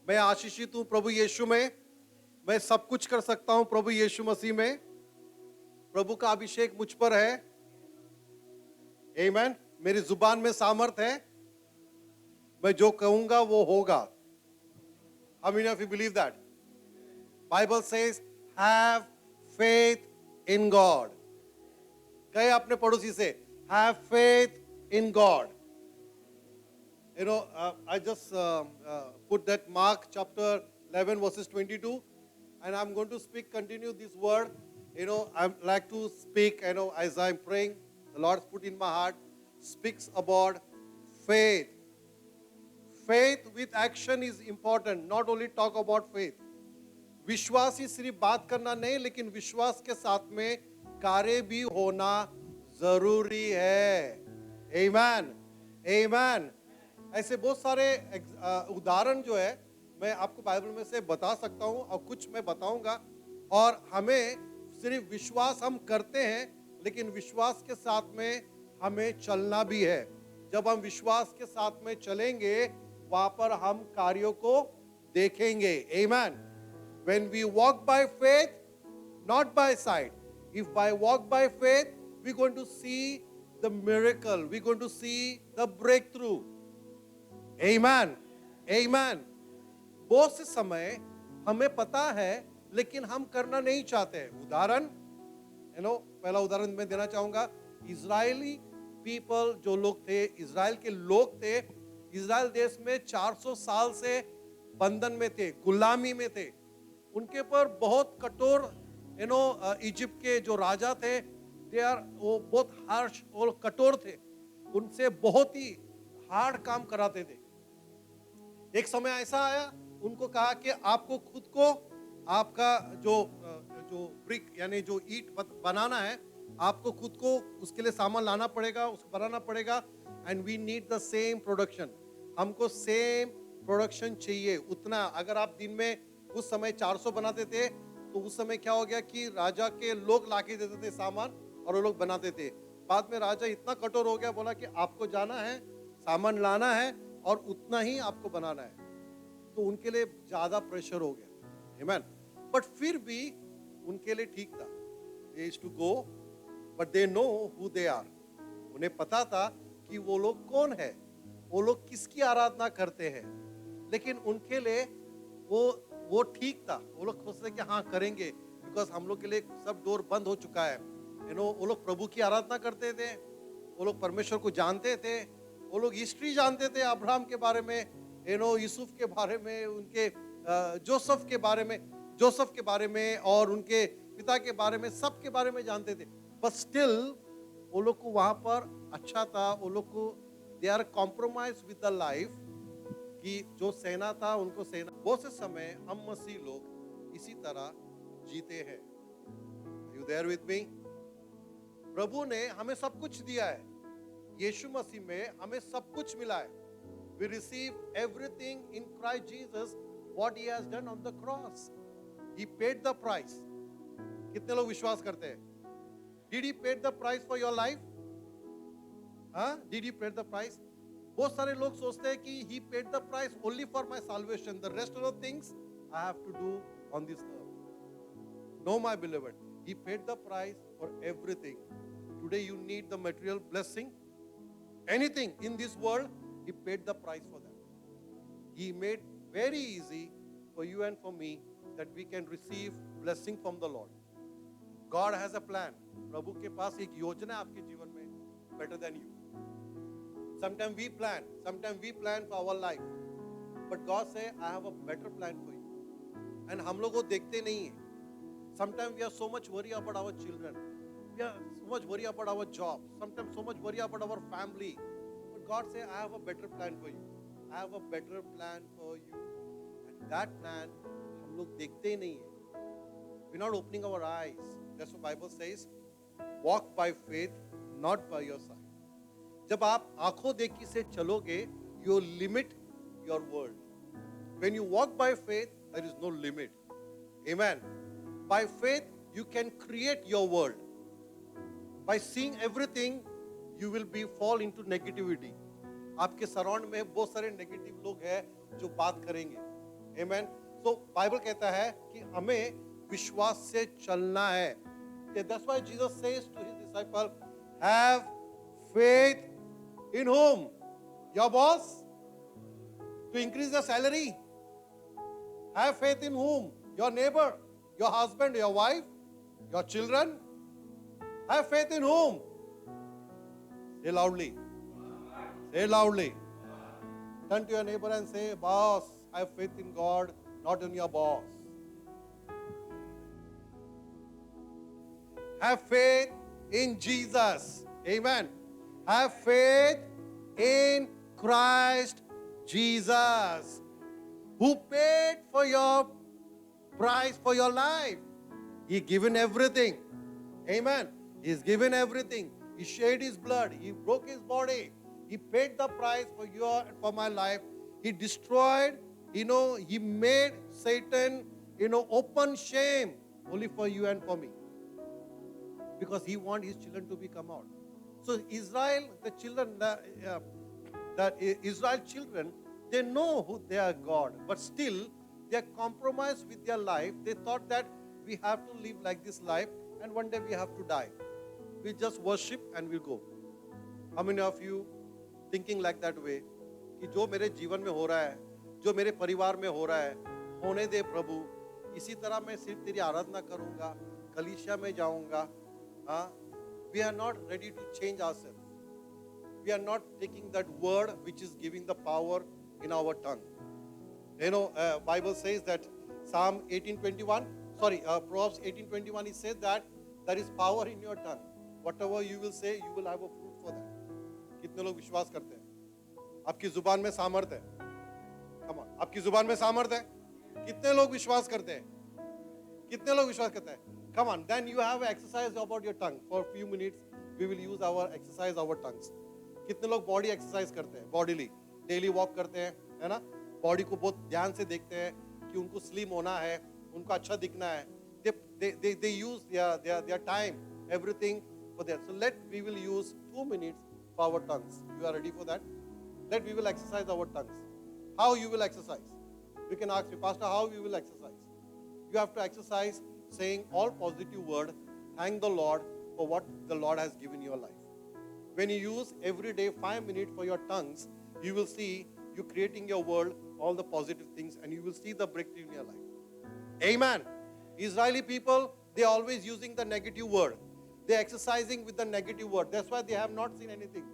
मैं आशीषित हूं प्रभु यीशु में। मैं सब कुछ कर सकता हूं प्रभु यीशु मसीह में। प्रभु का अभिषेक मुझ पर है। आमीन। मेरी जुबान में सामर्थ है। मैं जो कहूंगा वो होगा। How many of you believe that? Bible says, have faith in God. कहे अपने पड़ोसी से, have faith in God. I just put that Mark chapter 11 verses 22, and I'm going to continue this word. I like to speak, as I'm praying, the Lord's put in my heart, speaks about faith. Faith with action is important, not only talk about faith. विश्वास ही सिर्फ बात करना नहीं, लेकिन विश्वास के साथ में कार्य भी होना जरूरी है। आमीन, आमीन। ऐसे बहुत सारे उदाहरण जो है मैं आपको बाइबल में से बता सकता हूं, और कुछ मैं बताऊंगा। और हमें सिर्फ विश्वास हम करते हैं, लेकिन विश्वास के साथ में हमें चलना भी है। जब हम विश्वास के साथ में चलेंगे, वहां पर हम कार्यों को देखेंगे। आमीन। When we walk by faith, not by sight. If I walk by faith, we're going to see the miracle. We're going to see the breakthrough. Amen. Amen. बहुत से समय हमें पता है, लेकिन हम करना नहीं चाहते। उदाहरण, पहला उदाहरण मैं देना चाहूंगा। इजरायली पीपल जो लोग थे, इजराइल के लोग थे, इजराइल देश में 400 साल से बंधन में थे, गुलामी में थे। उनके पर बहुत कठोर इजिप्ट के जो राजा थे, वो बहुत हार्श और कठोर थे। उनसे बहुत ही हार्ड काम कराते थे। एक समय ऐसा आया, उनको कहा कि आपको खुद को आपका जो ब्रिक यानी जो ईंट बनाना है, आपको खुद को उसके लिए सामान लाना पड़ेगा, उसको बनाना पड़ेगा। And we need the same production. हमको सेम प्रोडक्शन चाहिए उतना। अगर आप दिन में उस समय 400 बनाते थे, तो उस समय क्या हो गया कि राजा के लोग लाके देते थे सामान, और वो लोग बनाते थे। बाद में राजा इतना कठोर हो गया, बोला कि आपको जाना है, सामान लाना है, और उतना ही आपको बनाना है। तो उनके लिए ज्यादा प्रेशर हो गया। आमीन। बट फिर भी उनके लिए ठीक था। They used to go, but they know who they are. उन्हें पता था कि वो लोग कौन है, वो लोग किसकी आराधना करते हैं। लेकिन उनके लिए वो ठीक था। वो लोग सोचते कि हाँ करेंगे, बिकॉज हम लोग के लिए सब डोर बंद हो चुका है। वो लोग प्रभु की आराधना करते थे, वो लोग परमेश्वर को जानते थे, वो लोग हिस्ट्री जानते थे, अब्राहम के बारे में, यूसुफ के बारे में, उनके जोसेफ के बारे में, और उनके पिता के बारे में, सब के बारे में जानते थे। बट स्टिल वो लोग को वहां पर अच्छा था। वो लोग को they are compromise with the life, कि जो सेना था उनको सेना। बहुत से समय हम मसीह लोग इसी तरह जीते हैं। You there with me? प्रभु ने हमें सब कुछ दिया है। यीशु मसीह में हमें सब कुछ मिला है। We receive everything in Christ Jesus, what he has done on the cross. He paid the price. कितने लोग विश्वास करते हैं? Did he paid the price for your life? Did he paid the price? बहुत सारे लोग सोचते हैं कि he paid the price only for my salvation. The rest of the things I have to do on this earth. No, my beloved, he paid the price for everything. Today you need the material blessing, anything in this world, he paid the price for that. He made very easy for you and for me that we can receive blessing from the Lord. God has a plan. प्रभु के पास एक योजना है आपके जीवन में, better than you. Sometimes we plan for our life, but God say, I have a better plan for you. And हम लोग को देखते नहीं है. Sometimes we are so much worried about our children. We are so much worried about our job. Sometimes so much worried about our family. But God say, I have a better plan for you. I have a better plan for you. And that plan हम लोग देखते ही नहीं है. We're not opening our eyes. That's what Bible says. Walk by faith, not by your sight. जब आप आंखों देखी से चलोगे, you limit your world. When you walk by faith, there is no limit. Amen. By faith, you can create your world. By seeing everything, you will fall into negativity. आपके surround में बहुत सारे नेगेटिव लोग हैं जो बात करेंगे, Amen. So Bible कहता है कि हमें विश्वास से चलना है. That's why Jesus says to his disciple, have faith in whom? Your boss? To increase the salary? Have faith in whom? Your neighbor, your husband, your wife, your children? Have faith in whom? Say loudly. Say loudly. Turn to your neighbor and say, boss, have faith in God, not in your boss. Have faith in Jesus. Amen. Have faith in Christ Jesus, who paid for your price for your life. He given everything. Amen. He's given everything. He shed his blood. He broke his body. He paid the price for your and for my life. He destroyed, he made Satan, open shame only for you and for me. Because he wants his children to become out. So Israel, the children, Israel children, they know who they are God, but still they are compromised with their life. They thought that we have to live like this life, and one day we have to die. We just worship and we'll go. How many of you thinking like that way? कि जो मेरे जीवन में हो रहा है, जो मेरे परिवार में हो रहा है, होने दे प्रभु. इसी तरह मैं सिर्फ तेरी आराधना करूंगा, कलीसिया में जाऊंगा. We are not ready to change ourselves. We are not taking that word which is giving the power in our tongue. Bible says that Proverbs 18:21, it says that there is power in your tongue. Whatever you will say, you will have a fruit for that. कितने लोग विश्वास करते हैं? आपकी जुबान में सामर्थ्य है. Come on, आपकी जुबान में सामर्थ्य है. कितने लोग विश्वास करते हैं? कितने लोग विश्वास करते हैं? Come on, then you have exercise about your tongue. For a few minutes, we will use our exercise our tongues. कितने लोग बॉडी एक्सरसाइज करते हैं? बॉडीली डेली वॉक करते हैं, है ना? बॉडी को बहुत ध्यान से देखते हैं कि उनको स्लिम होना है, उनको अच्छा दिखना है. They use their time, everything for that. So we will use 2 minutes for our tongues. You are ready for that? We will exercise our tongues. How you will exercise? You can ask me, Pastor, how you will exercise? You have to exercise saying all positive word, thank the Lord for what the Lord has given your life. When you use every day 5 minutes for your tongues, you will see you creating your world, all the positive things, and you will see the breakthrough in your life. Amen. Israeli people, they are always using the negative word. They are exercising with the negative word. That's why they have not seen anything.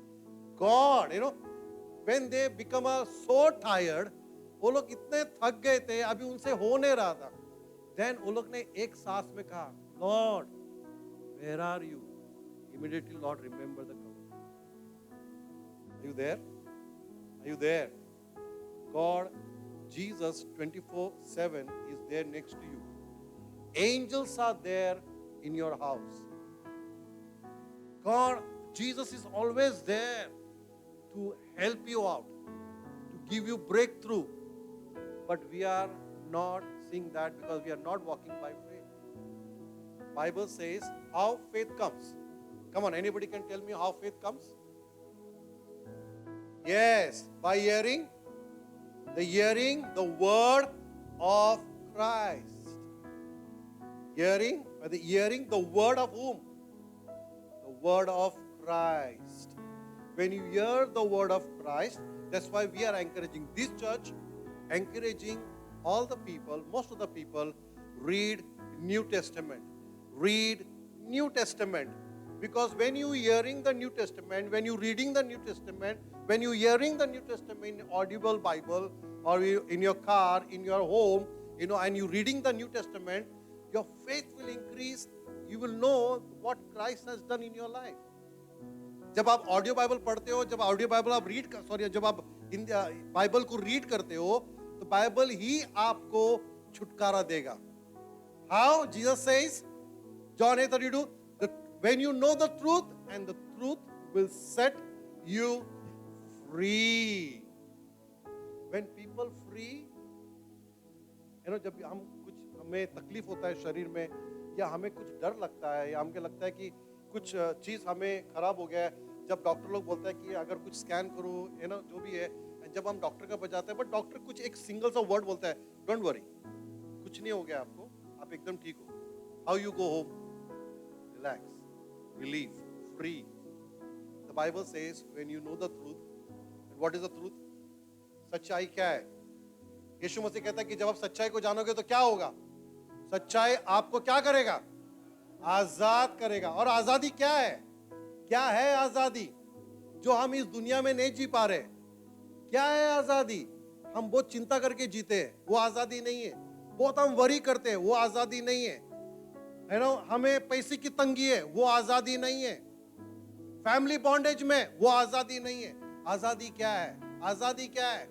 God, when they become so tired, वो लोग इतने थक गए थे, अभी उनसे हो नहीं रहा था. Then वो लोग ने एक सांस में कहा, Lord, where are you? Immediately, Lord, remember the covenant. Are you there? Are you there? God, Jesus 24/7 is there next to you. Angels are there in your house. God, Jesus is always there to help you out, to give you breakthrough. But we are not seeing that because we are not walking by faith. Bible says how faith comes. Come on, anybody can tell me how faith comes? Yes, by hearing the word of Christ. Hearing the word of whom? The word of Christ. When you hear the word of Christ, that's why we are encouraging this church, encouraging all the people, most of the people, read New Testament. Read New Testament. Because when you hearing the New Testament, when you reading the New Testament, when you hearing the New Testament in audible Bible, or in your car, in your home, and you reading the New Testament, your faith will increase. You will know what Christ has done in your life. जब आप audio Bible पढ़ते हो, जब audio Bible आप जब आप Bible को read करते हो, तो बाइबल ही आपको छुटकारा देगा. How? Jesus says, John 8:32, when you know the truth, and the truth will set you free. When people free, जब हमें तकलीफ होता है शरीर में, या हमें कुछ डर लगता है, या हमको लगता है कि कुछ चीज़ हमें खराब हो गया है, जब डॉक्टर लोग बोलता है कि अगर कुछ स्कैन करो, जो भी है, जब हम डॉक्टर का पास जाते हैं, बट डॉक्टर कुछ एक सिंगल सा वर्ड बोलता है, डोंट वरी, कुछ नहीं हो गया आपको, आप एकदम ठीक हो. How you go home? Relax, relief, free. The Bible says when you know the truth. And what is the truth? सच्चाई क्या है? यीशु मसीह कहता है कि जब आप सच्चाई को जानोगे तो क्या होगा? सच्चाई आपको क्या करेगा? आजाद करेगा. और आजादी क्या है? क्या है आजादी जो हम इस दुनिया में नहीं जी पा रहे? क्या है आजादी? हम बहुत चिंता करके जीते हैं, वो आजादी नहीं है. बहुत हम वरी करते हैं, वो आजादी नहीं है ना. हमें पैसे की तंगी है, वो आजादी नहीं है. फैमिली बॉन्डेज में, वो आजादी नहीं है. आजादी क्या है? आजादी क्या है?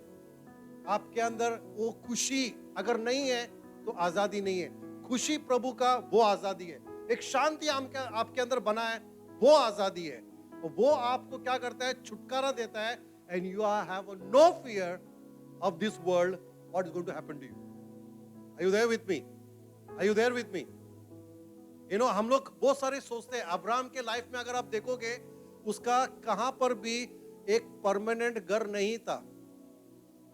आपके अंदर वो खुशी अगर नहीं है तो आजादी नहीं है. खुशी प्रभु का, वो आजादी है. एक शांति आपके अंदर बना है, वो आजादी है. और वो आपको क्या करता है? छुटकारा देता है. And you have no fear of this world, what is going to happen to you. Are you there with me? Are you there with me? You know, हम लोग बहुत सारे सोचते हैं. अब्राहम के लाइफ में अगर आप देखोगे, उसका कहां पर भी एक परमानेंट घर नहीं था.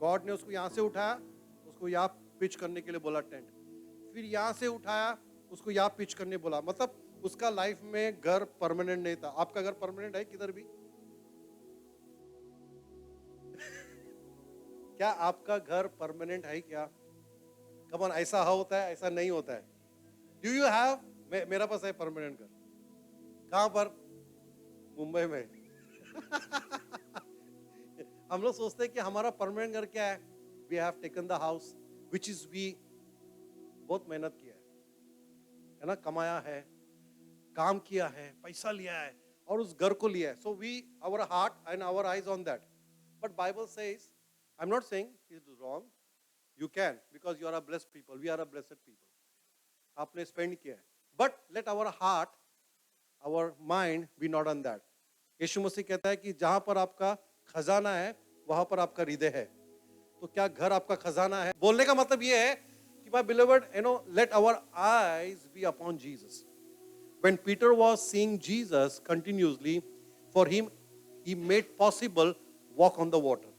गॉड ने उसको यहां से उठाया, उसको यहां पिच करने के लिए बोला टेंट, फिर यहां से उठाया, उसको यहां पिच करने बोला. मतलब उसका लाइफ में घर परमानेंट नहीं था. आपका घर परमानेंट है किधर भी? क्या आपका घर परमानेंट है क्या? कम ऑन, ऐसा होता है, ऐसा नहीं होता है. Do you have? मेरा पास है परमानेंट घर. कहां पर? मुंबई में. हम लोग सोचते हैं कि हमारा परमानेंट घर क्या है? We have taken the house which is we बहुत मेहनत किया है ना, कमाया है, काम किया है, पैसा लिया है और उस घर को लिया है. So we, our heart and our eyes on that. But Bible says, I am not saying it is wrong, you can, because you are a blessed people, we are a blessed people. आपने spend किया है, but let our heart, our mind be not on that. Yeshu Masih कहता है कि जहां पर आपका खजाना है, वहां पर आपका हृदय है. तो क्या घर आपका खजाना है? बोलने का मतलब यह है कि my beloved, you know, let our eyes be upon Jesus. When Peter was seeing Jesus continuously, for him, he made possible walk on the water.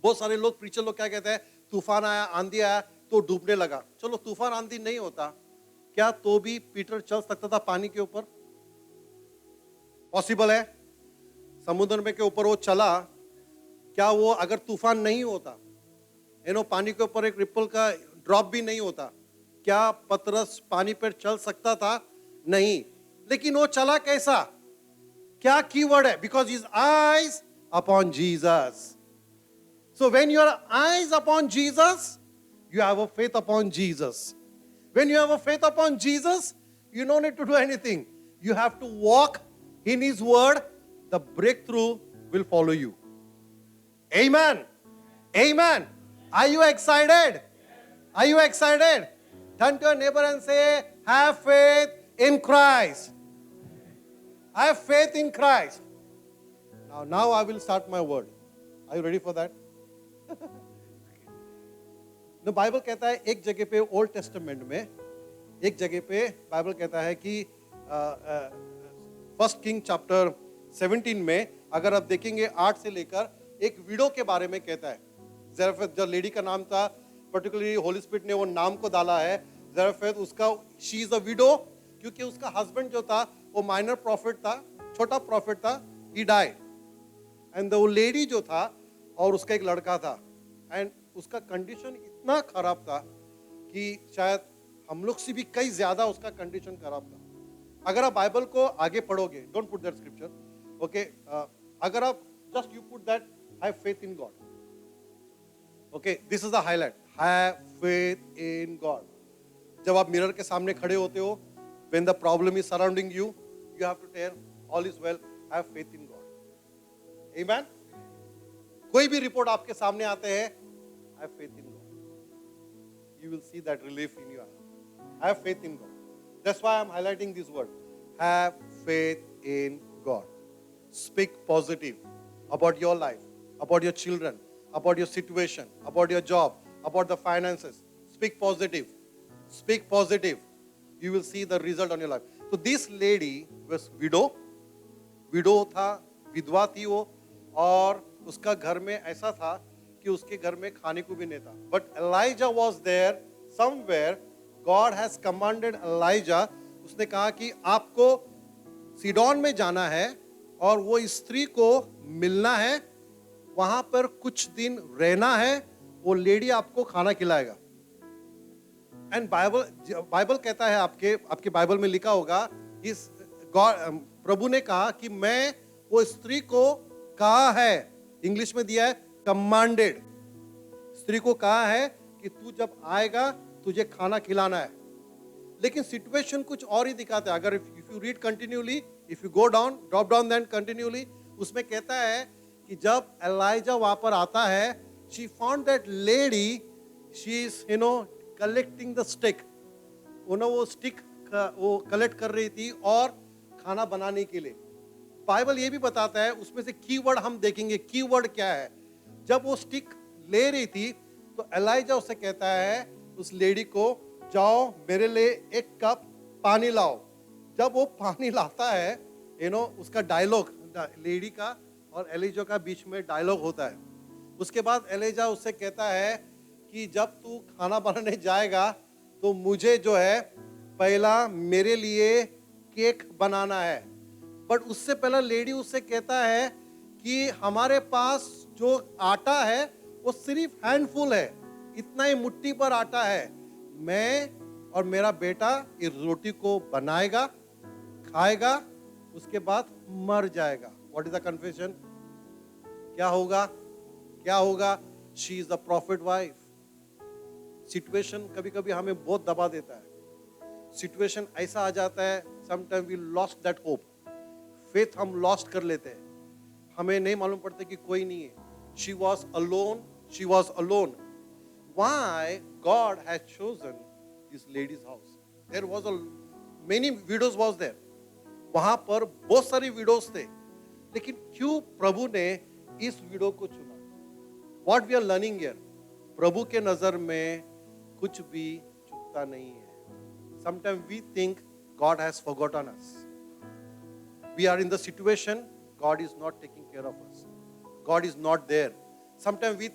बहुत सारे लोग, प्रीचर लोग क्या कहते हैं? तूफान आया, आंधी आया तो डूबने लगा. चलो, तूफान आंधी नहीं होता क्या तो भी पीटर चल सकता था पानी के ऊपर? पॉसिबल है. समुद्र में के ऊपर वो चला. क्या वो अगर तूफान नहीं होता, पानी के ऊपर एक रिपल का ड्रॉप भी नहीं होता, क्या पतरस पानी पर चल सकता था? नहीं. लेकिन वो चला कैसा? क्या कीवर्ड है? Because his eyes upon Jesus. So when your eyes upon Jesus, you have a faith upon Jesus. When you have a faith upon Jesus, you don't need to do anything. You have to walk in His word. The breakthrough will follow you. Amen. Amen. Are you excited? Are you excited? Turn to your neighbor and say, have faith in Christ. I have faith in Christ. Now I will start my word. Are you ready for that? The Bible कहता है एक जगह पे old testament में, एक जगह पे Bible कहता है कि फर्स्ट किंग चैप्टर 17 में अगर आप देखेंगे 8 से लेकर, एक विडो के बारे में कहता है. ज़ेरफेथ जो लेडी का नाम था, पर्टिकुलरली होली स्पिरिट ने वो नाम को डाला है ज़ेरफेथ. उसका, शी इज अ विडो, क्योंकि उसका हस्बैंड जो था वो माइनर प्रॉफिट था, छोटा प्रॉफिट था. He died. एंड वो लेडी जो था और उसका एक लड़का था, एंड उसका कंडीशन इतना खराब था कि शायद हम लोग से भी कई ज्यादा उसका कंडीशन खराब था. अगर आप बाइबल को आगे पढ़ोगे, don't put that scripture, okay, अगर आप just you put that have faith in God. Okay, this is the highlight, have faith in God. जब आप मिरर के सामने खड़े होते हो, when the problem is surrounding you, you have to tell all is well, have faith in God. Amen. कोई भी report आपके सामने आते हैं, have faith in God. You will see that relief in your heart. Have faith in God. That's why I'm highlighting this word. Have faith in God. Speak positive about your life, about your children, about your situation, about your job, about the finances. Speak positive. Speak positive. You will see the result on your life. So this lady was widow. Widow था, विधवा थी वो, और उसका घर में ऐसा था कि उसके घर में खाने को भी नहीं था. But Elijah was there somewhere. God has commanded Elijah. उसने कहा कि आपको सीडोन में जाना है और वो स्त्री को मिलना है, वहां पर कुछ दिन रहना है, वो लेडी आपको खाना खिलाएगा. एंड बाइबल कहता है, आपके बाइबल में लिखा होगा, इस गॉड प्रभु ने कहा कि मैं वो स्त्री को कहा है, इंग्लिश में दिया है कमांडेड. स्त्री को कहा है कि तू जब आएगा तुझे खाना खिलाना है. लेकिन सिचुएशन कुछ और ही दिखाता है. अगर if you read continuously, if you go down, drop down then continuously, उसमें कहता है कि जब एलाइजा वहां पर आता है, she found that lady, she is collecting the stick. वो स्टिक वो कलेक्ट कर रही थी और खाना बनाने के लिए. बाइबल ये भी बताता है, उसमें से कीवर्ड हम देखेंगे. कीवर्ड क्या है? जब वो स्टिक ले रही थी तो एलाइजा उसे कहता है, उस लेडी को, जाओ मेरे लिए एक कप पानी लाओ. जब वो पानी लाता है, उसका डायलॉग, लेडी का और एलिजा का बीच में डायलॉग होता है. उसके बाद एलिजा उससे कहता है कि जब तू खाना बनाने जाएगा तो मुझे जो है पहला मेरे लिए केक बनाना है. बट उससे पहला लेडी उससे कहता है कि हमारे पास जो आटा है वो सिर्फ हैंडफुल है, इतना ही मुट्ठी पर आटा है. मैं और मेरा बेटा इस रोटी को बनाएगा, खाएगा, उसके बाद मर जाएगा. What is the confession? क्या होगा? क्या होगा? She is the profit wife. Situation कभी कभी हमें बहुत दबा देता है. सिचुएशन ऐसा आ जाता है, sometime we lost that hope. Faith हम लॉस्ट कर लेते हैं. हमें नहीं मालूम पड़ता कि कोई नहीं है. She was alone. She was alone. Why God has chosen this lady's house? There was many widows was there. वहां पर बहुत सारी widows थे, लेकिन क्यों प्रभु ने इस widow को चुना? What we are learning here? प्रभु के नजर में कुछ भी चुकता नहीं है. Sometimes we think God has forgotten us. We are in the situation, God is not taking care of us. God is not there. Sometimes we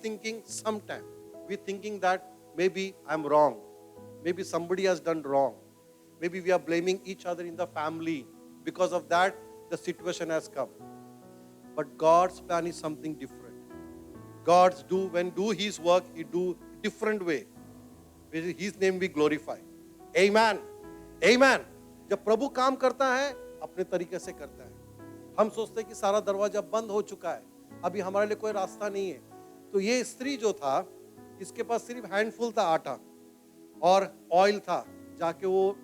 thinking that maybe I'm wrong. Maybe somebody has done wrong. Maybe we are blaming each other in the family. Because of that, the situation has come. But God's plan is something different. When do His work, He do different way. His name be glorified. Amen. Amen. जब प्रभु काम करता है, अपने तरीके से करता है. हम सोचते हैं कि सारा दरवाजा बंद हो चुका है, अभी हमारे लिए कोई रास्ता नहीं है. तो ये स्त्री जो था, इसके पास सिर्फ हैंडफुल था आटा और ऑयल था. जाके वो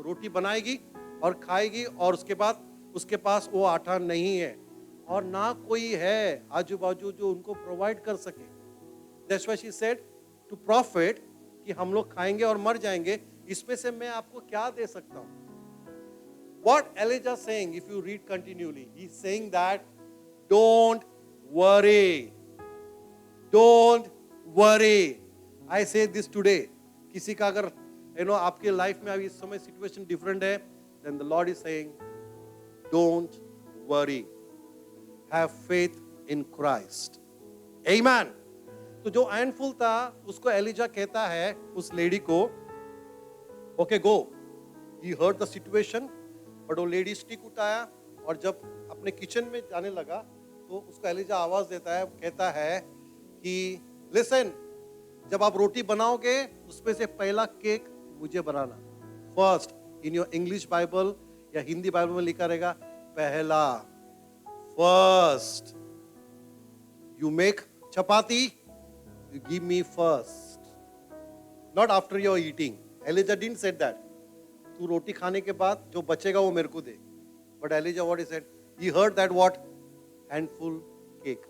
रोटी बनाएगी और खाएगी, और उसके बाद उसके पास वो आटा नहीं है और ना कोई है आजू बाजू जो उनको प्रोवाइड कर सके. That's why she said to prophet कि हम लोग खाएंगे और मर जाएंगे, इसमें से मैं आपको क्या दे सकता हूँ. What Elijah saying, if you read continually, he's saying that don't worry. Don't worry. I say this today. किसी का अगर आपके लाइफ में अभी इस समय सिचुएशन डिफरेंट है, then the Lord is saying, don't worry. Have faith in Christ. Amen. तो जो हैंडफुल था उसको एलिजा कहता है उस लेडी को, okay go. He heard the situation, but वो लेडी स्टिक उठाया और जब अपने किचन में जाने लगा तो उसको एलिजा आवाज देता है, कहता है कि लिसन, जब आप रोटी बनाओगे उसमें से पहला केक मुझे बनाना. First. In your English Bible या हिंदी बाइबल में लिखा रहेगा पहला. First. You make chapati, you give me first, not after your eating. Elijah didn't said that. तू रोटी खाने के बाद जो बचेगा वो मेरे को दे. But Elijah what he said, he heard that what, handful cake.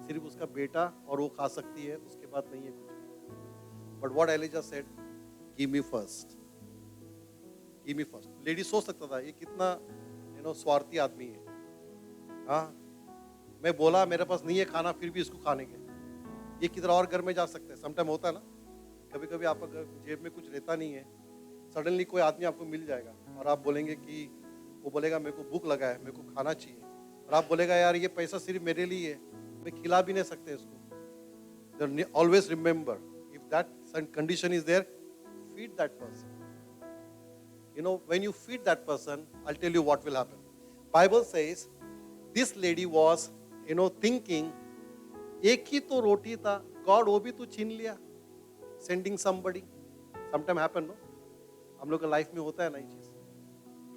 सिर्फ उसका बेटा और वो खा सकती है, उसके बाद नहीं है कुछ. But what Elijah said, give me first, give me first. Lady सोच सकता था ये कितना स्वार्थी आदमी है. हाँ, मैं बोला मेरे पास नहीं है खाना फिर भी इसको खाने के, ये किधर और घर में जा सकते हैं. समटाइम होता है ना, कभी कभी आपका जेब में कुछ रहता नहीं है, सडनली कोई आदमी आपको मिल जाएगा और आप बोलेंगे कि, वो बोलेगा मेरे को भूख लगा है, मेरे को खाना चाहिए, और आप बोलेगा यार ये पैसा सिर्फ मेरे लिए है, मैं खिला भी नहीं सकते इसको. Always remember, if that condition is there, feed that person. When you feed that person, I'll tell you what will happen. Bible says, this lady was, thinking, एक ही तो रोटी था, God वो भी तो छीन लिया. Sending somebody. Sometime happen, no? हम लोग का लाइफ में होता है ना ये चीज.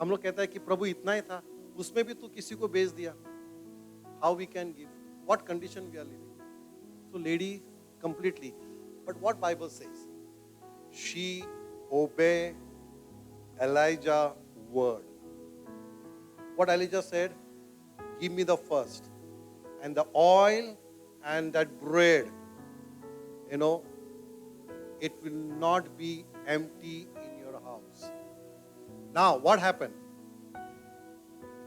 हम लोग कहता है कि प्रभु इतना ही था, उसमें भी तू किसी को बेच दिया. How we can give? What condition we are living? So lady completely. But what Bible says? She obeyed Elijah's word. What Elijah said? Give me the first. And the oil and that bread, it will not be empty in your house. Now, what happened?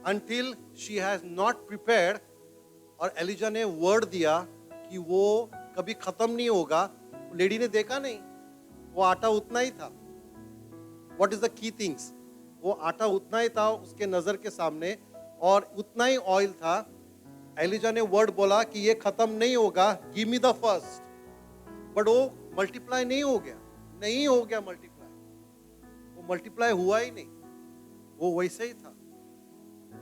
Until she has not prepared, और Elijah ने word दिया कि वो कभी खत्म नहीं होगा, lady ने देखा नहीं, वो आटा उतना ही था. What is the key things? वो आटा उतना ही था उसके नजर के सामने और उतना ही ऑयल था. एलिजा ने वर्ड बोला कि ये खत्म नहीं होगा, give me the first. But वो मल्टीप्लाई नहीं हो गया मल्टीप्लाई. वो मल्टीप्लाई हुआ ही नहीं, वो वैसे ही था.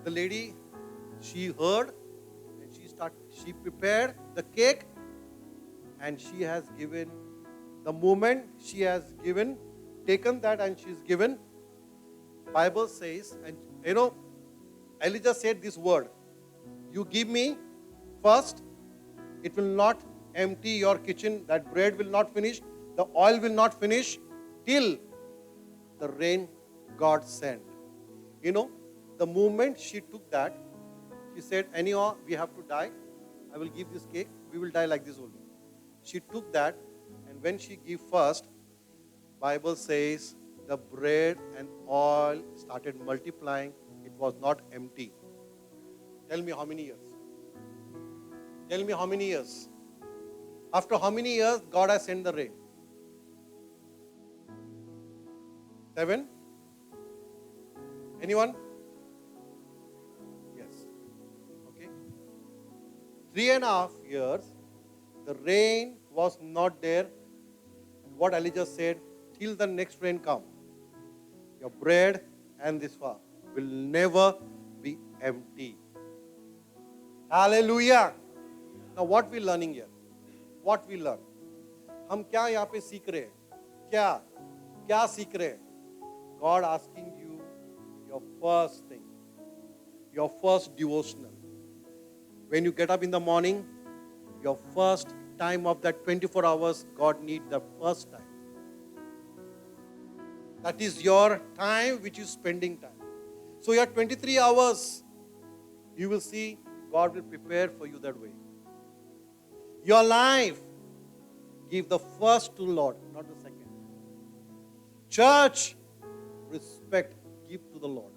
The lady, she heard, she prepared the cake, and she has given, the moment she has given, taken that and she's given. Bible says, and Elijah said this word, you give me first, it will not empty your kitchen, that bread will not finish, the oil will not finish till the rain God sent. The moment she took that, she said, anyhow, we have to die. I will give this cake. We will die like this only. She took that, and when she gave first, Bible says the bread and oil started multiplying. It was not empty. Tell me how many years? Tell me how many years? After how many years God has sent the rain? 7? Anyone? 3.5 years, the rain was not there. What Elijah said, till the next rain come, your bread and this far will never be empty. Hallelujah. Now what we learning here? What we learn? हम क्या यहाँ पे सीख रहे हैं? क्या सीख रहे हैं? God asking you your first thing, your first devotional. When you get up in the morning, your first time of that 24 hours, God needs the first time. That is your time which is spending time. So your 23 hours, you will see God will prepare for you that way. Your life, give the first to Lord, not the second. Church, respect, give to the Lord.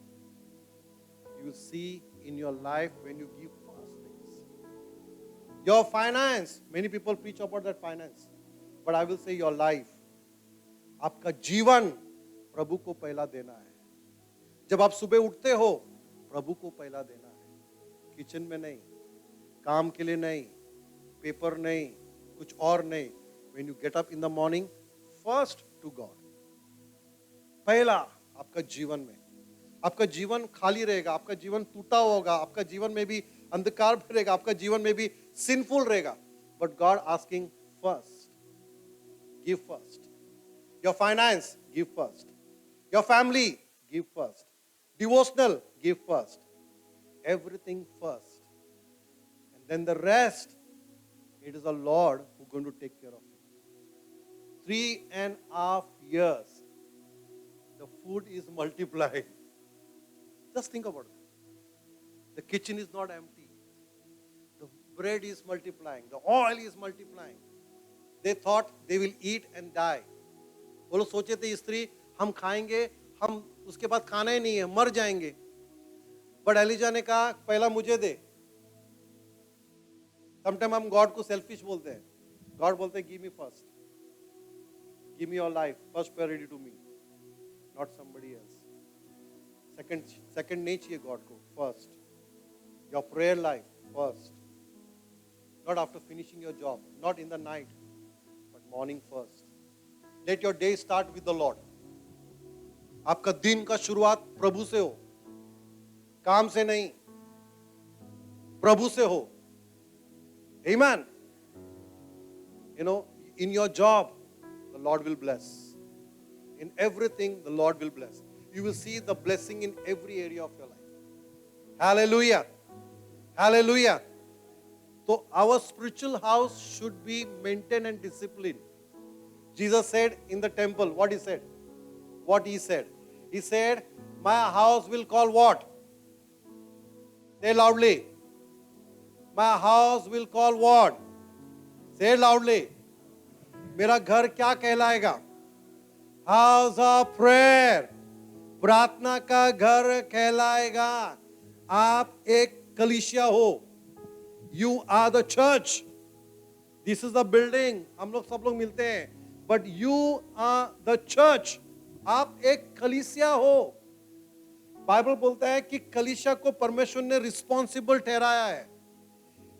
You will see in your life when you give first things. Your finance, many people preach about that finance, but I will say your life. आपका जीवन प्रभु को पहला देना है. जब आप सुबह उठते हो, प्रभु को पहला देना है. किचन में नहीं, काम के लिए नहीं, पेपर नहीं, कुछ और नहीं. When you get up in the morning, first to God. पहला आपका जीवन में. आपका जीवन खाली रहेगा, आपका जीवन टूटा होगा, आपका जीवन में भी अंधकार रहेगा, आपका जीवन में भी sinful रहेगा. But God asking first. Give first. Your finance, give first. Your family, give first. Devotional, give first. Everything first. And then the rest, it is the Lord who is going to take care of it. 3.5 years, the food is multiplying. Just think about it. The kitchen is not empty. The bread is multiplying. The oil is multiplying. They thought they will eat and die. वो लोग सोचे थे स्त्री हम खाएंगे, हम उसके बाद खाना ही नहीं है, मर जाएंगे. बट एलिजा ने कहा पहला मुझे दे. समटाइम हम गॉड को सेल्फिश बोलते हैं. गॉड बोलते हैं give me first, give me your life, first priority to me, not somebody else. Second नहीं चाहिए गॉड को, first. Your prayer life first. not after finishing your job, not in the night, but morning first. Let your day start with the Lord. आपका दिन का शुरुआत प्रभु से हो, काम से नहीं, प्रभु से हो. Amen. You know, in your job, the Lord will bless. In everything, the Lord will bless. You will see the blessing in every area of your life. Hallelujah. Hallelujah. So our spiritual house should be maintained and disciplined. Jesus said in the temple, what he said? What he said? He said, my house will call what? Say loudly. My house will call what? Say loudly. मेरा घर क्या कहलाएगा? House of prayer. प्रार्थना का घर कहलाएगा. आप एक कलीसिया हो. You are the church. This is the building. हम लोग सब लोग मिलते हैं. But you are the church. आप एक कलीसिया हो. बाइबल बोलता है कि कलीसिया को परमेश्वर ने रिस्पॉन्सिबल ठहराया है.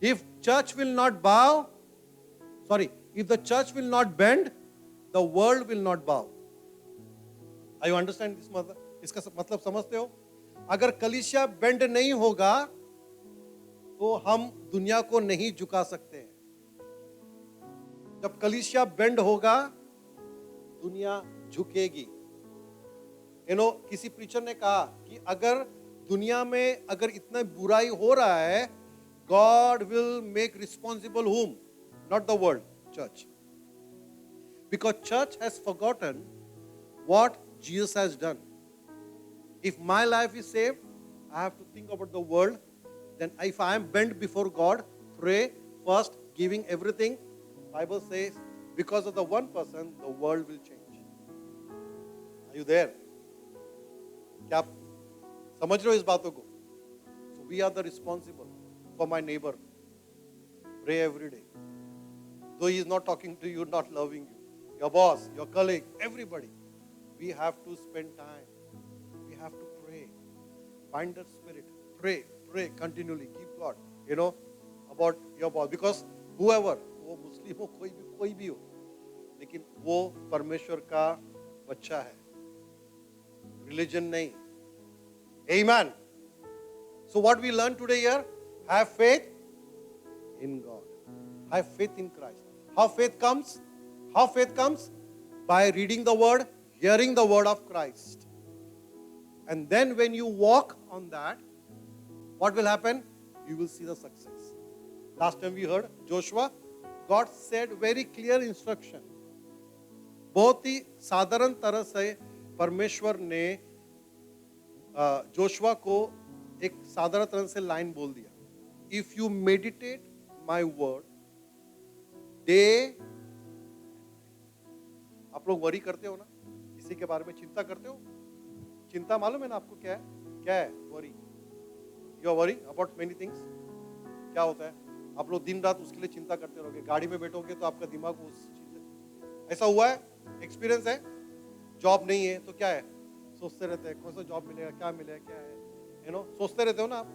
If church will not bow, if the church will not bend, the world will not bow. Are you understand this mother? इसका मतलब समझते हो? अगर कलीसिया बेंड नहीं होगा तो हम दुनिया को नहीं झुका सकते हैं. जब कलीसिया बेंड होगा दुनिया झुकेगी. किसी प्रीचर ने कहा कि अगर दुनिया में अगर इतना बुराई हो रहा है, God will make responsible whom? Not the world, church. Because church has forgotten what Jesus has done. If my life is saved, I have to think about the world. Then if I am bent before God, pray first, giving everything. Bible says, because of the one person, the world will change. Are you there? क्या आप समझ रहे हो इस बातों को? So we are the responsible for my neighbor. Pray every day. Though he is not talking to you, not loving you, your boss, your colleague, everybody, we have to spend time. We have to pray. Find the spirit. Pray continually. Give God, about your boss. Because whoever, वो मुस्लिम हो, कोई भी हो, लेकिन वो परमेश्वर का बच्चा है. Religion नहीं. Amen. So what we learn today here, have faith in God. Have faith in Christ. How faith comes? How faith comes? By reading the word, hearing the word of Christ. And then when you walk on that, what will happen? You will see the success. Last time we heard Joshua, God said very clear instruction. बहुत ही साधारण तरह से परमेश्वर ने Joshua को एक साधारण तरह से लाइन बोल दिया. If you meditate my word day, आप लोग वरी करते हो ना, किसी के बारे में चिंता करते हो? चिंता मालूम है ना आपको क्या है? क्या है worry? You are worried about many things. क्या होता है? आप लोग दिन रात उसके लिए चिंता करते रहोगे. गाड़ी में बैठोगे तो आपका दिमाग उस चीज. ऐसा हुआ है? एक्सपीरियंस है? जॉब नहीं है तो क्या है? सोचते रहते हैं कौन सा जॉब मिलेगा, क्या मिलेगा, क्या है, सोचते रहते हो ना आप.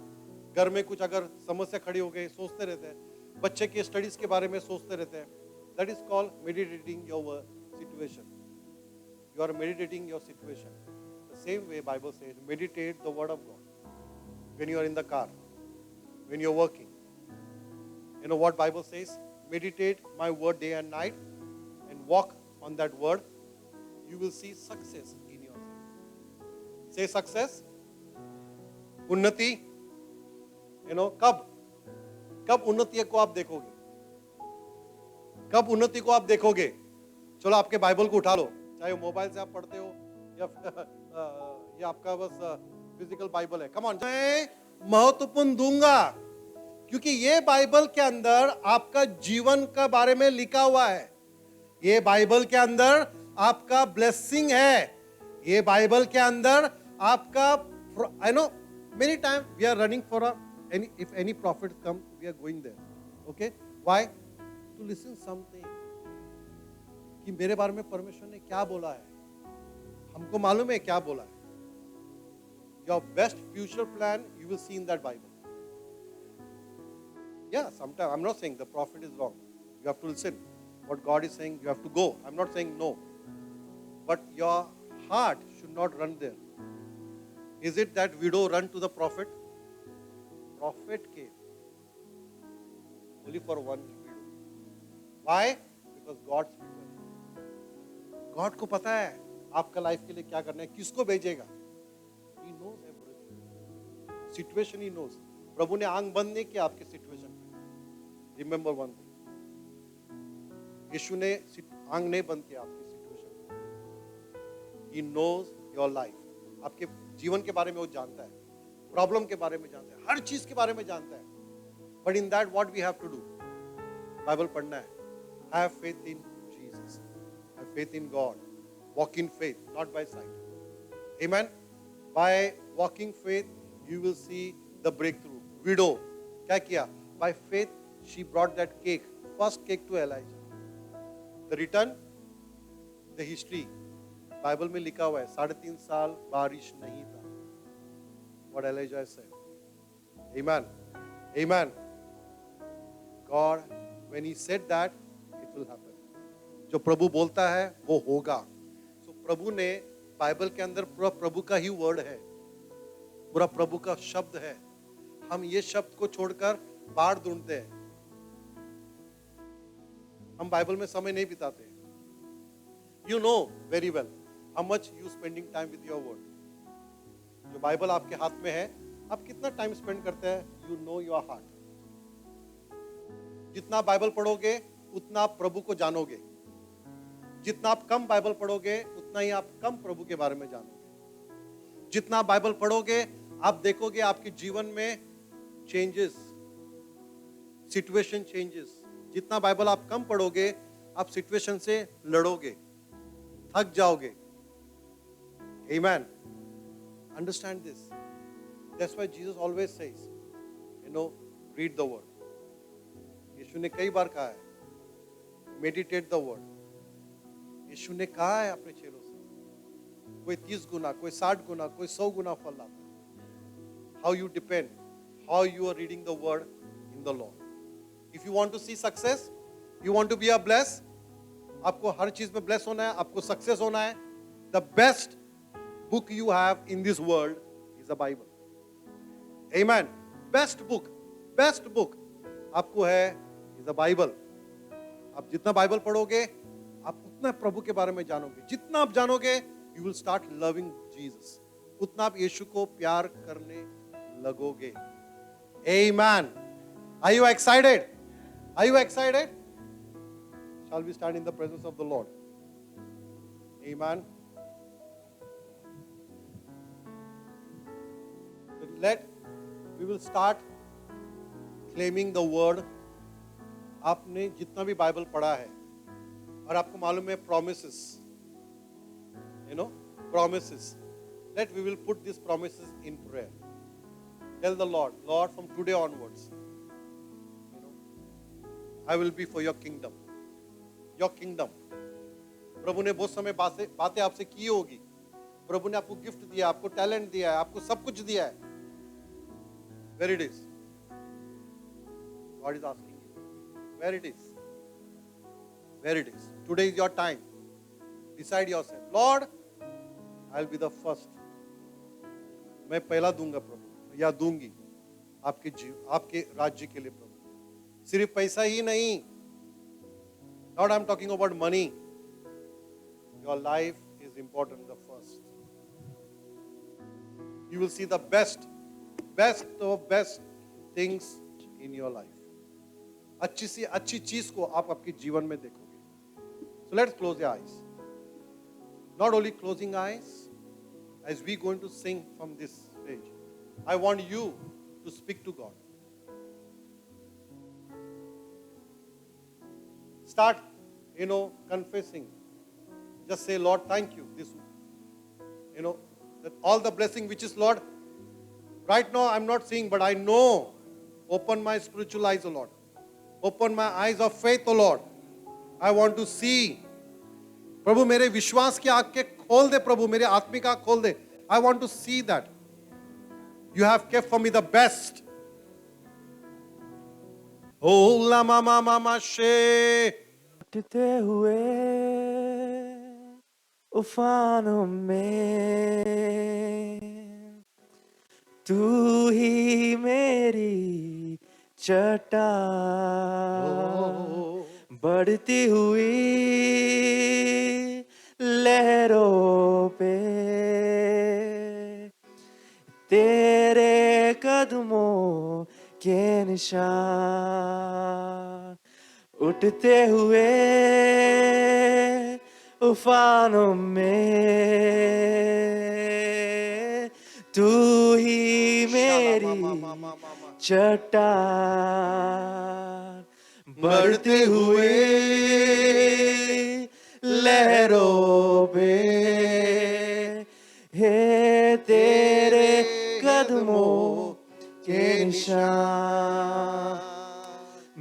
घर में कुछ अगर समस्या खड़ी हो गई सोचते रहते हैं. बच्चे के स्टडीज के बारे में सोचते रहते हैं. That is called meditating your situation. You are meditating your situation. The same way Bible says meditate the word of God when you are in the car, when you are working. You know what Bible says? Meditate my word day and night and walk on that word. You will see success in your life. Say success. उन्नति. कब उन्नति को आप देखोगे? कब उन्नति को आप देखोगे? चलो आपके बाइबल को उठा लो, चाहे मोबाइल से आप पढ़ते हो या आपका बस फिजिकल बाइबल है. Come on. मैं महत्वपूर्ण दूंगा क्योंकि ये बाइबल के अंदर आपका जीवन का बारे में लिखा हुआ है. ये बाइबल के अंदर आपका ब्लेसिंग है. ये बाइबल के अंदर आपका I know many time we are running for any if any profit come we are going there. Okay why? To listen something कि मेरे बारे में परमेश्वर ने क्या बोला है. हमको मालूम है क्या बोला है. Your best future plan you will see in that Bible. Yeah, sometimes I'm not saying the prophet is wrong. You have to listen. What God is saying, you have to go. I'm not saying no. But your heart should not run there. Is it that widow run to the prophet? Prophet came only for one widow. Why? Because God speaks. God को पता है आपका life के लिए क्या करना है, किसको भेजेगा. He knows everything. Situation he knows. प्रभु ने आंख बंद नहीं किया आपके सिचुएशन पे. Remember one thing. यीशु ने आंख नहीं बंद किया आपकी सिचुएशन पे. He knows your life. आपके जीवन के बारे में वो जानता है, प्रॉब्लम के बारे में जानता है, हर चीज के बारे में जानता है. But in that what we have to do? Bible पढ़ना है. Have faith in Jesus. Have faith in God. Walk in faith, not by sight. Amen. By walking faith, you will see the breakthrough. Widow, क्या किया? By faith, she brought that cake, first cake to Elijah. The return, the history. Bible में लिखा हुआ है 3.5 साल बारिश नहीं था. What Elijah said. Amen. Amen. God, when he said that, it will happen. जो प्रभु बोलता है वो होगा. So प्रभु ने बाइबल के अंदर पूरा प्रभु का ही वर्ड है, पूरा प्रभु का शब्द है. हम ये शब्द को छोड़कर बाहर ढूंढते हैं. हम बाइबल में समय नहीं बिताते. You know very well how much you spending time with your word. जो बाइबल आपके हाथ में है, आप कितना टाइम स्पेंड करते हैं? You know your heart. जितना बाइबल पढ़ोगे उतना आप प्रभु को जानोगे. जितना आप कम बाइबल पढ़ोगे उतना ही आप कम प्रभु के बारे में जानोगे. जितना बाइबल पढ़ोगे आप देखोगे आपके जीवन में चेंजेस, सिचुएशन चेंजेस. जितना बाइबल आप कम पढ़ोगे आप सिचुएशन से लड़ोगे, थक जाओगे. Amen. Understand this. That's why Jesus always says, read the word. यीशु ने कई बार कहा है, meditate the word. यीशु ने कहा है अपने चेलों से, कोई 30 गुना, कोई 60 गुना, कोई 100 गुना फल लाता है. How you depend, how you are reading the word in the Lord. If you want to see success, you want to be a bless, आपको हर चीज में bless होना है, आपको success होना है. The best book you have in this world is the Bible. Amen. Best book आपको है is the Bible. आप जितना बाइबल पढ़ोगे आप उतना प्रभु के बारे में जानोगे. जितना आप जानोगे you will start loving Jesus. उतना आप यीशु को प्यार करने लगोगे. Amen. Are you excited? Are you excited? Shall we stand in the presence of the Lord? Amen. We will start claiming the word. आपने जितना भी बाइबल पढ़ा है और आपको मालूम है promises, promises. We will put these promises in prayer. Tell the Lord, from today onwards, I will be for your kingdom. Your kingdom. प्रभु ने बहुत समय बातें आपसे की होगी. प्रभु ने आपको गिफ्ट दिया, आपको टैलेंट दिया है, आपको सब कुछ दिया है. Where it is? God is asking you. Where it is? Where it is? Today is your time. Decide yourself. Lord, I'll be the first. मैं पहला दूंगा प्रभु या दूंगी आपके राज्य के लिए प्रभु. सिर्फ पैसा ही नहीं. Lord, I'm talking about money. Your life is important, the first. You will see the best of best things in your life. अच्छी सी अच्छी चीज को आप आपके जीवन में देखोगे. So let's close your eyes. Not only closing eyes, as we going to sing from this stage, I want you to speak to God. Start, confessing. Just say, Lord, thank you. That all the blessing which is, Lord, right now I'm not seeing, but I know. Open my spiritual eyes, O Lord. Open my eyes of faith, O Lord. I want to see. प्रभु मेरे विश्वास की आंखें खोल दे. प्रभु मेरे आत्मिक आंख खोल दे. I want to see that. You have kept for me the best. Oh, lama mama mashe. उठते हुए उफानों में तू ही मेरी चट्टान, Oh, बढ़ती हुई लहरों पे तेरे कदमों के निशान, उठते हुए उफानों में तू ही मेरी चट्टान, बढ़ते बढ़ते हुए लहरों पे है तेरे कदमों के निशान,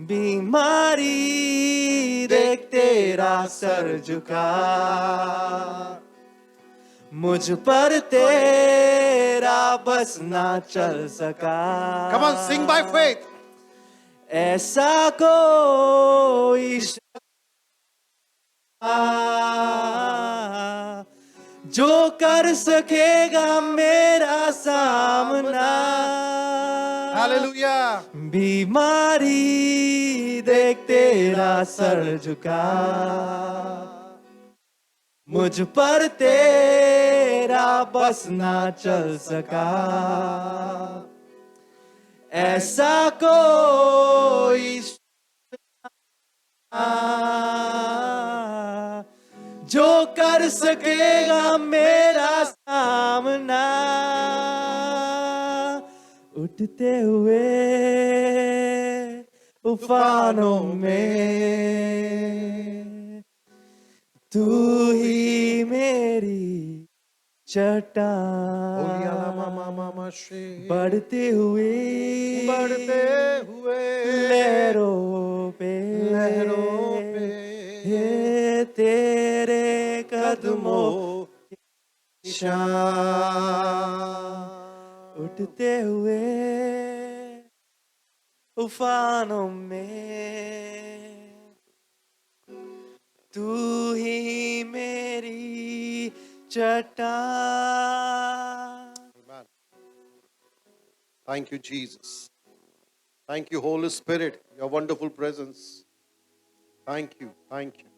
बीमारी देख तेरा सर झुका, मुझ पर तेरा बस ना चल सका। Come on, sing by faith. ऐसा कोई जो कर सकेगा मेरा सामना। Hallelujah. बीमारी देख तेरा सर झुका, मुझ पर तेरा बस ना चल सका। ऐसा कोई जो कर सकेगा मेरा सामना, उठते हुए उफानों में तू ही मेरी चट्टान, बढ़ते हुए लहरों पे है तेरे कदमों निशान, उठते हुए उफानों में तू ही मेरी चट्टान। Amen. Thank you, Jesus. Thank you, Holy Spirit, your wonderful presence. Thank you, thank you.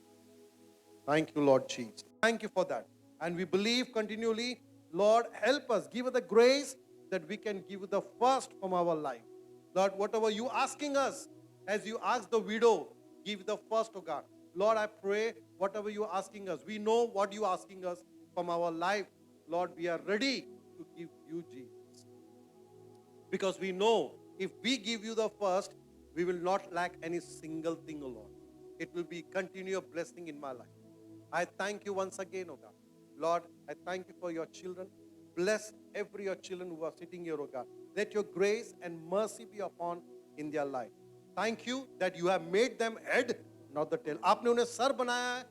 Thank you, Lord Jesus. Thank you for that. And we believe continually, Lord, help us. Give us the grace that we can give the first from our life. Lord, whatever you asking us, as you ask the widow, give the first, oh God. Lord, I pray, whatever you asking us, we know what you asking us from our life. Lord, we are ready to give you, Jesus. Because we know if we give you the first, we will not lack any single thing, O Lord. It will be continual blessing in my life. I thank you once again, O God. Lord, I thank you for your children. Bless every your children who are sitting here, O God. Let your grace and mercy be upon in their life. Thank you that you have made them head, not the tail. आपने उन्हें sir बनाया है,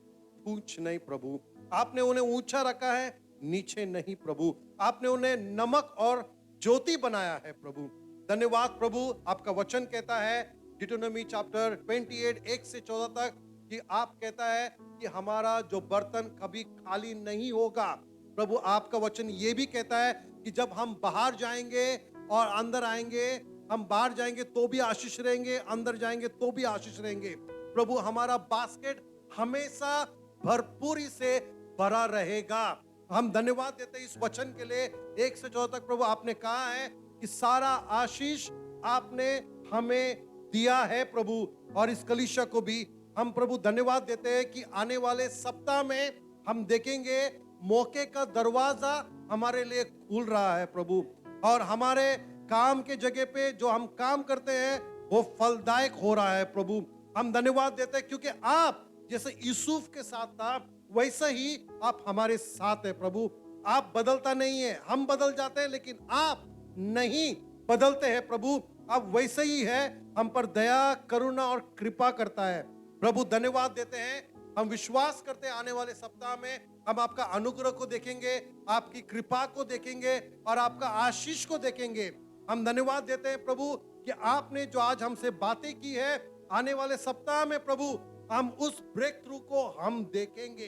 पूंछ नहीं प्रभु. आपने उन्हें ऊंचा रखा है, नीचे नहीं प्रभु. आपने उन्हें नमक और ज्योति बनाया है प्रभु. धन्यवाद प्रभु. आपका वचन कहता है डिटोनॉमी चैप्टर 28 1 से 14 तक कि आप कहता है कि हमारा जो बर्तन कभी खाली नहीं होगा. प्रभु आपका वचन ये भी कहता है कि जब हम बाहर जाएंगे और अंदर आएंगे, हम बाहर जाएंगे तो भी आशीष रहेंगे, अंदर जाएंगे तो भी आशीष रहेंगे. प्रभु हमारा बास्केट हमेशा भरपूरी से भरा रहेगा. हम धन्यवाद देते हैं इस वचन के लिए. 1 से 14 तक प्रभु आपने कहा है कि सारा आशीष आपने हमें दिया है प्रभु, और इस कलीसिया को भी हम प्रभु धन्यवाद देते हैं कि आने वाले सप्ताह में हम देखेंगे मौके का दरवाजा हमारे लिए खुल रहा है प्रभु, और हमारे काम के जगह पे जो हम काम करते हैं वो फलदायक हो रहा है प्रभु. हम धन्यवाद देते हैं क्योंकि आप जैसे यूसुफ के साथ था वैसा ही आप हमारे साथ है प्रभु. आप बदलता नहीं है, हम बदल जाते हैं लेकिन आप नहीं बदलते हैं प्रभु. आप वैसे ही है, हम पर दया करुणा और कृपा करता है प्रभु. धन्यवाद देते हैं. हम विश्वास करते हैं आने वाले सप्ताह में हम आपका अनुग्रह को देखेंगे, आपकी कृपा को देखेंगे और आपका आशीष को देखेंगे. हम धन्यवाद देते हैं प्रभु कि आपने जो आज हमसे बातें की है, आने वाले सप्ताह में प्रभु हम उस ब्रेक थ्रू को हम देखेंगे।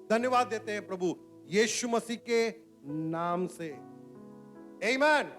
धन्यवाद देते हैं प्रभु यीशु मसीह के नाम से, आमीन।